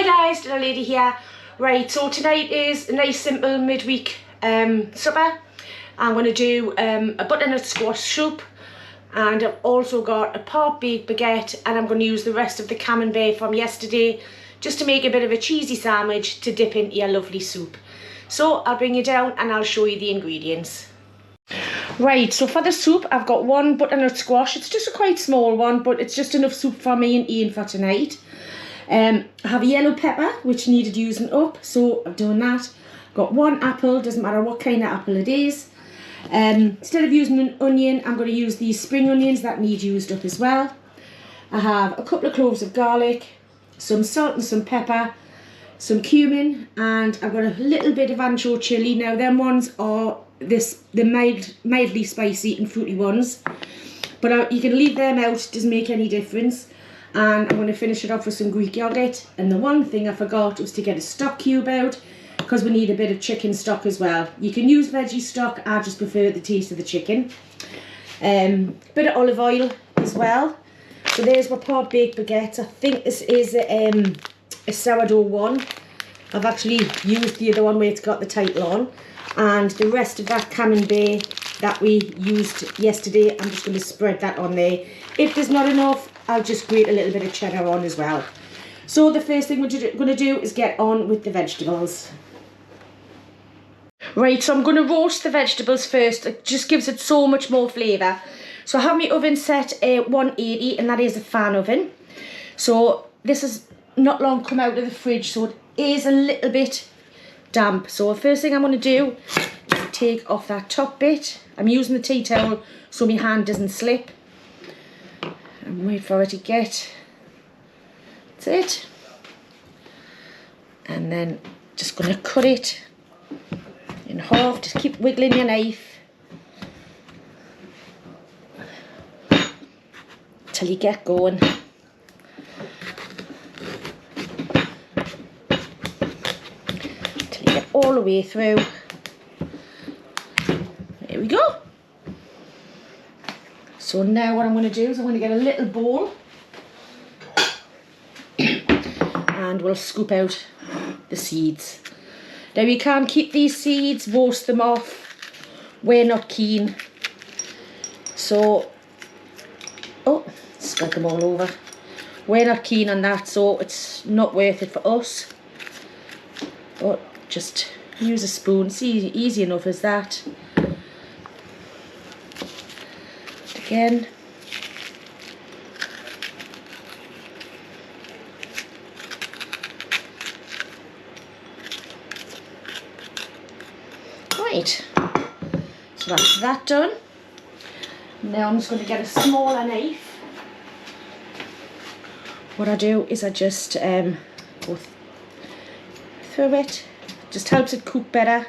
guys, little lady here. Right, so tonight is a nice simple midweek supper. I'm going to do a butternut squash soup, and I've also got a part-baked baguette, and I'm going to use the rest of the camembert from yesterday just to make a bit of a cheesy sandwich to dip into your lovely soup. So I'll bring you down and I'll show you the ingredients. Right, so for the soup I've got one butternut squash. It's just a quite small one, but it's just enough soup for me and Ian for tonight. I have a yellow pepper which needed using up, so I've done that. Got one apple, doesn't matter what kind of apple it is. Instead of using an onion, I'm going to use these spring onions that need used up as well. I have a couple of cloves of garlic, some salt and some pepper, some cumin, and I've got a little bit of ancho chilli. Now them ones are the mildly spicy and fruity ones, but you can leave them out, doesn't make any difference. And I'm going to finish it off with some Greek yogurt. And the one thing I forgot was to get a stock cube out, because we need a bit of chicken stock as well. You can use veggie stock, I just prefer the taste of the chicken. Bit of olive oil as well. So there's my part-baked baguette. I think this is a sourdough one. I've actually used the other one where it's got the title on. And the rest of that camembert that we used yesterday, I'm just going to spread that on there. If there's not enough, I'll just grate a little bit of cheddar on as well. So the first thing we're going to do is get on with the vegetables. Right, so I'm going to roast the vegetables first. It just gives it so much more flavour. So I have my oven set at 180, and that is a fan oven. So this has not long come out of the fridge, so it is a little bit damp. So the first thing I'm going to do is take off that top bit. I'm using the tea towel so my hand doesn't slip. And wait for it to get, that's it. And then just going to cut it in half. Just keep wiggling your knife till you get going. Till you get all the way through. There we go. So now what I'm going to do is I'm going to get a little bowl and we'll scoop out the seeds. Now you can keep these seeds, roast them off. We're not keen. So, oh, spread them all over. We're not keen on that, so it's not worth it for us. But just use a spoon. It's easy enough as that. Again. Right, so that's that done. Now I'm just going to get a smaller knife. What I do is I just go through it. Just helps it cook better.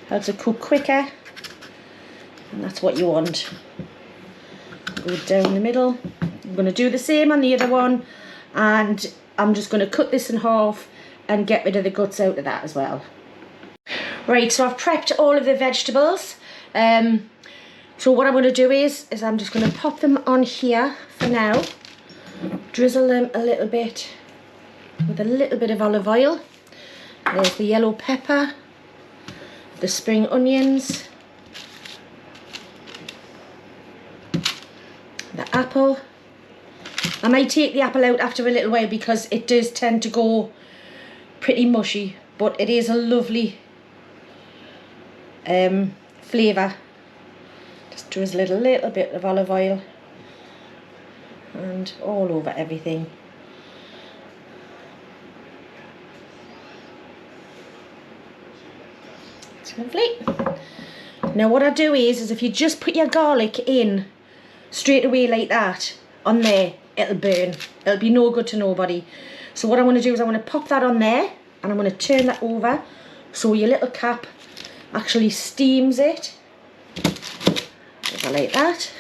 Helps it cook quicker, and that's what you want. Go down the middle. I'm going to do the same on the other one, and I'm just going to cut this in half and get rid of the guts out of that as well. Right, so I've prepped all of the vegetables. So what I'm going to do is I'm just going to pop them on here for now. Drizzle them a little bit with a little bit of olive oil. There's the yellow pepper, the spring onions, the apple. I might take the apple out after a little while because it does tend to go pretty mushy, but it is a lovely flavour. Just drizzle it a little bit of olive oil and all over everything. It's lovely. Now what I do is if you just put your garlic in straight away like that on there, it'll burn. It'll be no good to nobody. So what I'm going to do is I'm going to pop that on there, and I'm going to turn that over so your little cap actually steams it. Over like that.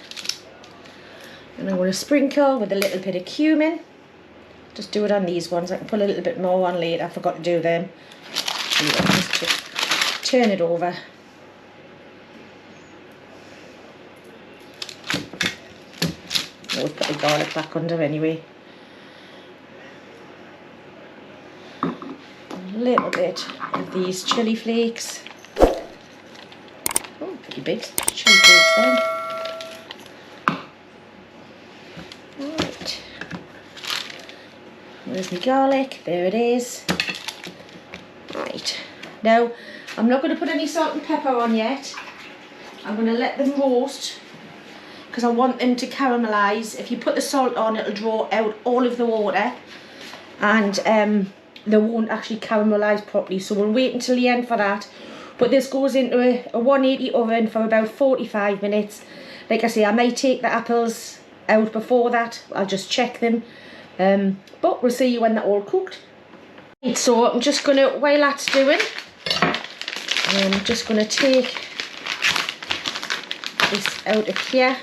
And I'm going to sprinkle with a little bit of cumin. Just do it on these ones. I can put a little bit more on later. I forgot to do them. Just turn it over. we'll put the garlic back under anyway. A little bit of these chilli flakes. Oh, pretty big chilli flakes then. Right. Where's my garlic? There it is. Right. Now, I'm not going to put any salt and pepper on yet. I'm going to let them roast because I want them to caramelise. If you put the salt on, it'll draw out all of the water and they won't actually caramelise properly. So we'll wait until the end for that. But this goes into a 180 oven for about 45 minutes. Like I say, I might take the apples out before that. I'll just check them. But we'll see you when they're all cooked. Right, so I'm just going to, while that's doing, I'm just going to take this out of here.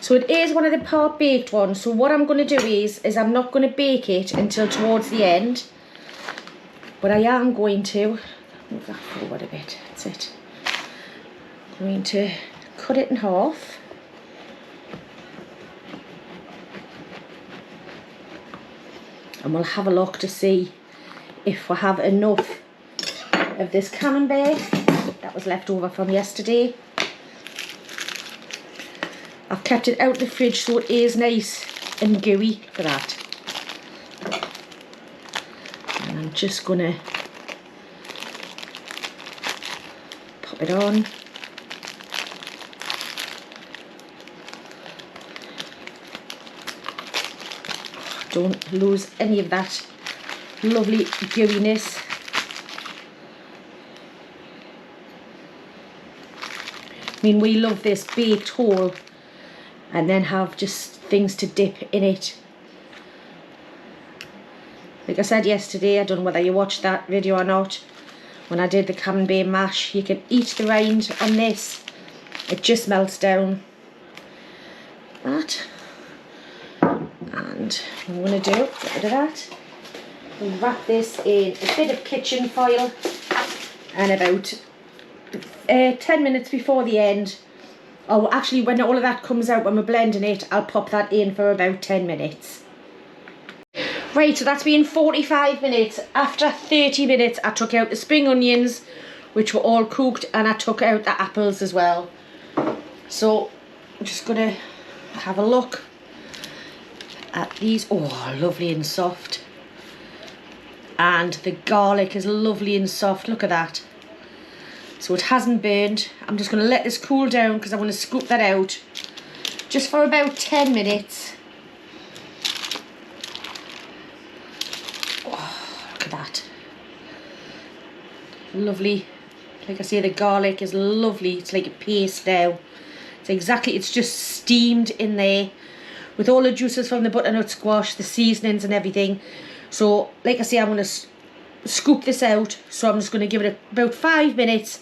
So it is one of the part baked ones. So what I'm going to do is I'm not going to bake it until towards the end. But I am going to move that forward a bit. That's it. I'm going to cut it in half. And we'll have a look to see if we have enough of this camembert that was left over from yesterday. I've kept it out of the fridge so it is nice and gooey for that. And I'm just going to pop it on. Don't lose any of that lovely gooiness. I mean, we love this baked whole and then have just things to dip in it. Like I said yesterday, I don't know whether you watched that video or not, when I did the camembert mash, you can eat the rind on this. It just melts down. That. And what I'm going to do, get rid of that. We'll wrap this in a bit of kitchen foil and about 10 minutes before the end, or actually when all of that comes out when we're blending it, I'll pop that in for about 10 minutes. Right, so that's been 45 minutes. After 30 minutes I took out the spring onions, which were all cooked, and I took out the apples as well. So I'm just going to have a look at these. Oh, lovely and soft. And the garlic is lovely and soft. Look at that. So it hasn't burned. I'm just going to let this cool down because I want to scoop that out just for about 10 minutes. Oh, look at that. Lovely. Like I say, the garlic is lovely. It's like a paste now. It's just steamed in there with all the juices from the butternut squash, the seasonings and everything. So, like I say, I'm going to scoop this out. So I'm just going to give it about 5 minutes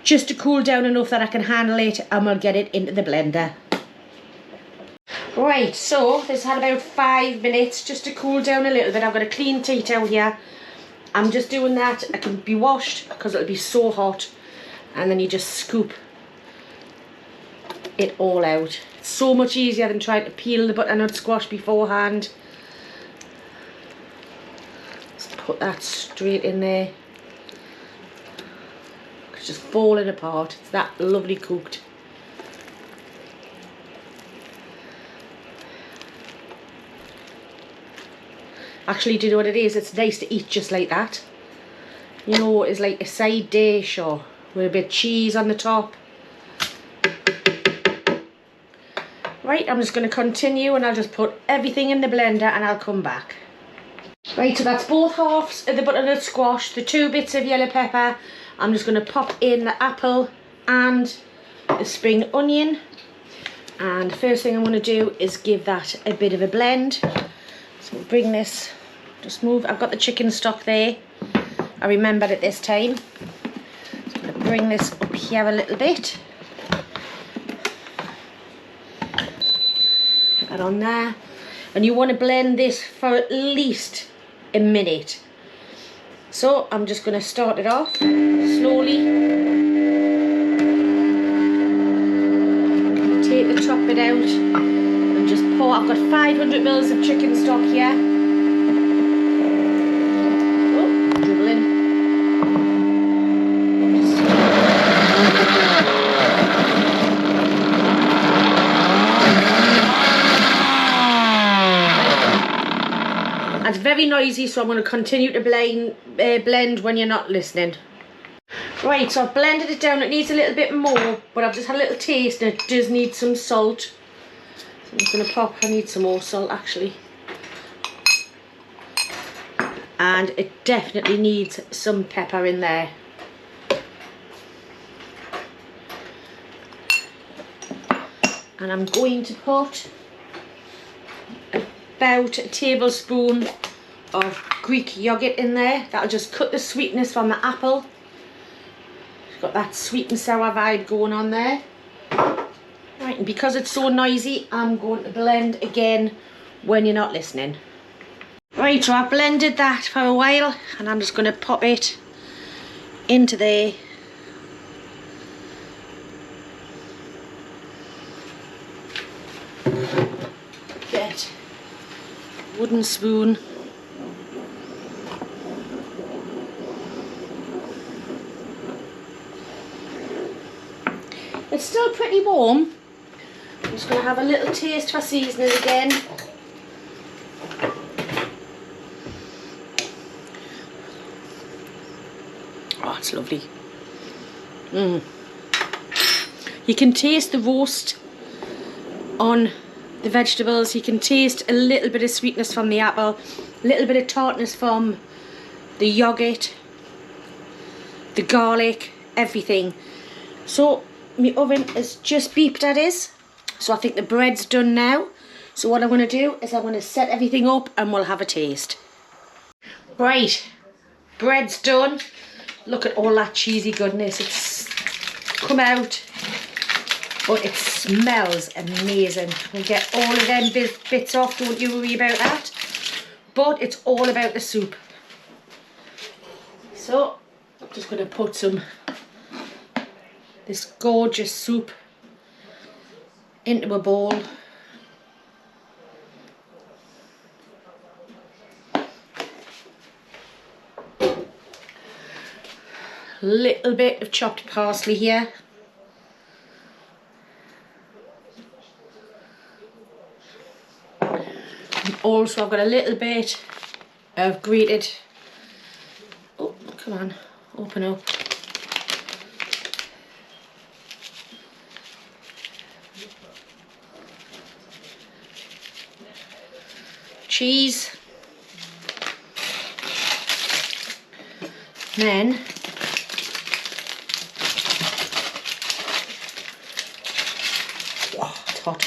just to cool down enough that I can handle it, and we'll get it into the blender. Right, so this had about 5 minutes just to cool down a little bit. I've got a clean tea towel here. I'm just doing that. It can be washed because it'll be so hot, and then you just scoop it all out. It's so much easier than trying to peel the butternut squash beforehand. Just put that straight in there. It's just falling apart. It's that lovely cooked. Actually, do you know what it is? It's nice to eat just like that. You know, it's like a side dish or with a bit of cheese on the top. Right, I'm just going to continue, and I'll just put everything in the blender and I'll come back. Right, so that's both halves of the butternut squash, the 2 bits of yellow pepper. I'm just going to pop in the apple and the spring onion. And the first thing I'm going to do is give that a bit of a blend. So we'll bring this, just move, I've got the chicken stock there. I remembered it this time. So I'm going to bring this up here a little bit. Put that on there. And you want to blend this for at least a minute. So I'm just going to start it off slowly. Take the top bit out pot. I've got 500 mils of chicken stock here. Oh, dribbling. It's very noisy, so I'm going to continue to blend when you're not listening. Right, so I've blended it down. It needs a little bit more, but I've just had a little taste and it does need some salt. So I'm just going to pop, I need some more salt actually. And it definitely needs some pepper in there. And I'm going to put about a tablespoon of Greek yogurt in there. That'll just cut the sweetness from the apple. It's got that sweet and sour vibe going on there. Right, and because it's so noisy, I'm going to blend again when you're not listening. Right, so I've blended that for a while and I'm just going to pop it into there. Get a wooden spoon. It's still pretty warm. I'm just going to have a little taste for seasoning again. Oh, it's lovely. You can taste the roast on the vegetables. You can taste a little bit of sweetness from the apple, a little bit of tartness from the yogurt, the garlic, everything. So my oven is just beeped, that is. So I think the bread's done now. So what I'm going to do is I'm going to set everything up and we'll have a taste. Right, bread's done. Look at all that cheesy goodness. It's come out, but it smells amazing. We'll get all of them bits off, don't you worry about that. But it's all about the soup. So I'm just going to put this gorgeous soup into a bowl. Little bit of chopped parsley here. And also I've got a little bit of grated, oh come on, open up. Cheese. Then oh, it's hot.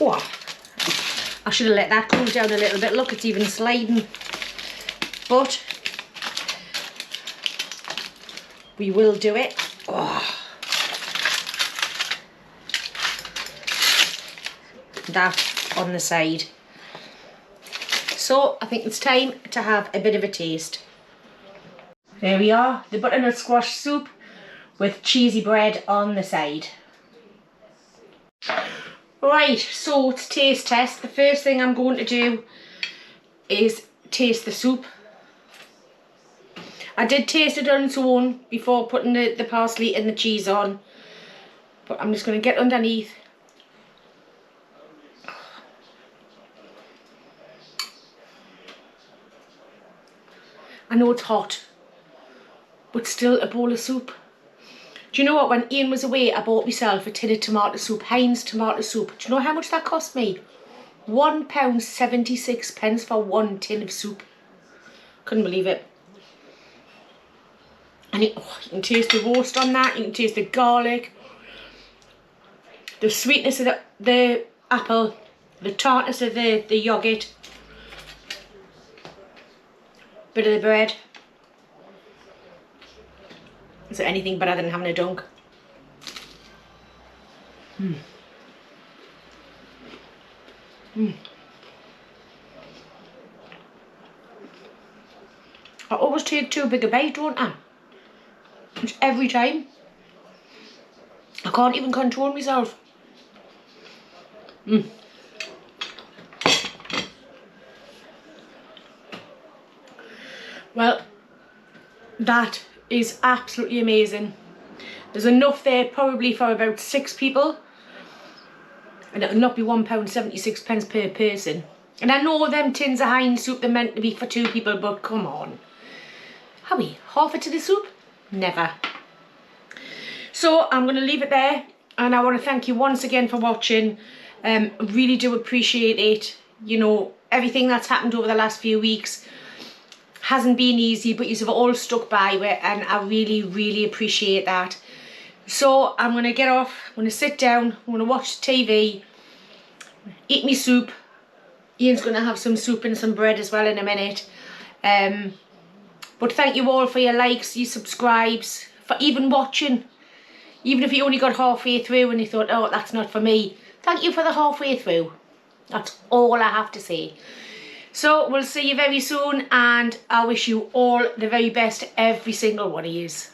Oh, I should have let that cool down a little bit. Look, it's even sliding. But we will do it. Oh. That on the side. So I think it's time to have a bit of a taste. There we are, the butternut squash soup with cheesy bread on the side. Right, so to taste test, the first thing I'm going to do is taste the soup. I did taste it on its own before putting the parsley and the cheese on, but I'm just going to get underneath. I know it's hot, but still a bowl of soup. Do you know what, when Ian was away, I bought myself a tin of tomato soup, Heinz tomato soup. Do you know how much that cost me? £1.76 for one tin of soup. Couldn't believe it. And you can taste the roast on that, you can taste the garlic, the sweetness of the apple, the tartness of the yogurt, bit of the bread. Is there anything better than having a dunk? I always take too big a bite, don't I? It's every time. I can't even control myself. Well, that is absolutely amazing. There's enough there probably for about 6 people. And it'll not be £1.76 per person. And I know them tins of Heinz soup, they're meant to be for 2 people, but come on. How we? Half a tin of soup? Never. So I'm going to leave it there. And I want to thank you once again for watching. Really do appreciate it. You know, everything that's happened over the last few weeks hasn't been easy, but you've all stuck by it, and I really, really appreciate that. So I'm going to get off, I'm going to sit down, I'm going to watch TV, eat me soup. Ian's going to have some soup and some bread as well in a minute. But thank you all for your likes, your subscribes, for even watching. Even if you only got halfway through and you thought, oh, that's not for me. Thank you for the halfway through. That's all I have to say. So we'll see you very soon, and I wish you all the very best, every single one of yous.